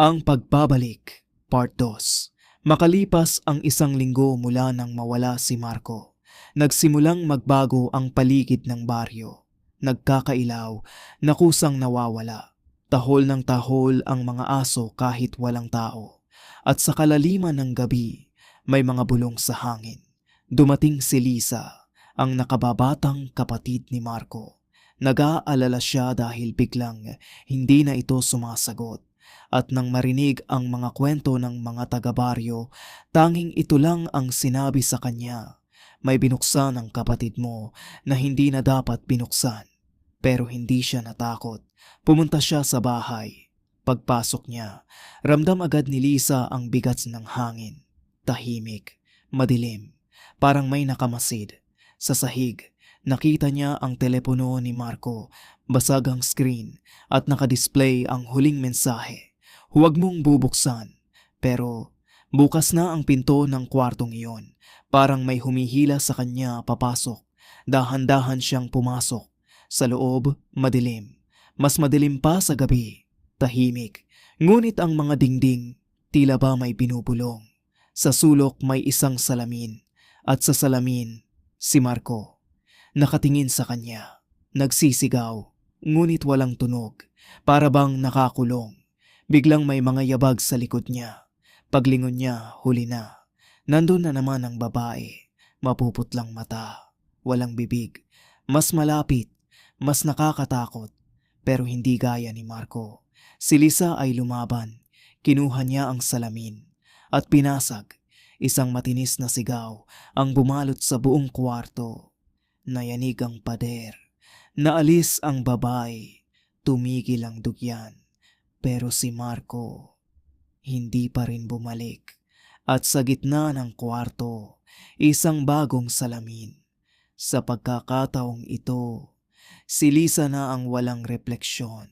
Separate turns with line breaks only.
Ang Pagbabalik, Part 2. Makalipas ang 1 linggo mula nang mawala si Marco, nagsimulang magbago ang paligid ng baryo. Nagkakailaw na kusang nawawala. Tahol ng tahol ang mga aso kahit walang tao. At sa kalaliman ng gabi, may mga bulong sa hangin. Dumating si Lisa, ang nakababatang kapatid ni Marco. Nag-aalala siya dahil biglang hindi na ito sumasagot. At nang marinig ang mga kwento ng mga taga-baryo, tanging ito lang ang sinabi sa kanya. May binuksan ang kapatid mo na hindi na dapat binuksan. Pero hindi siya natakot. Pumunta siya sa bahay. Pagpasok niya, ramdam agad ni Lisa ang bigat ng hangin. Tahimik, madilim, parang may nakamasid. Sa sahig, nakita niya ang telepono ni Marco, basag ang screen at nakadisplay ang huling mensahe. Huwag mong bubuksan. Pero bukas na ang pinto ng kwartong iyon. Parang may humihila sa kanya papasok. Dahan-dahan siyang pumasok. Sa loob, madilim. Mas madilim pa sa gabi. Tahimik. Ngunit ang mga dingding, tila ba may binubulong. Sa sulok may isang salamin. At sa salamin, si Marco. Nakatingin sa kanya. Nagsisigaw. Ngunit walang tunog. Para bang nakakulong. Biglang may mga yabag sa likod niya. Paglingon niya, huli na. Nandun na naman ang babae. Mapuputlang mata. Walang bibig. Mas malapit. Mas nakakatakot. Pero hindi gaya ni Marco. Si Lisa ay lumaban. Kinuha niya ang salamin. At pinasag. Isang matinis na sigaw ang bumalot sa buong kwarto. Nayanig ang pader. Naalis ang babae. Tumigil ang dugyan. Pero si Marco, hindi pa rin bumalik. At sa gitna ng kwarto, isang bagong salamin. Sa pagkakataong ito, si Lisa na ang walang refleksyon.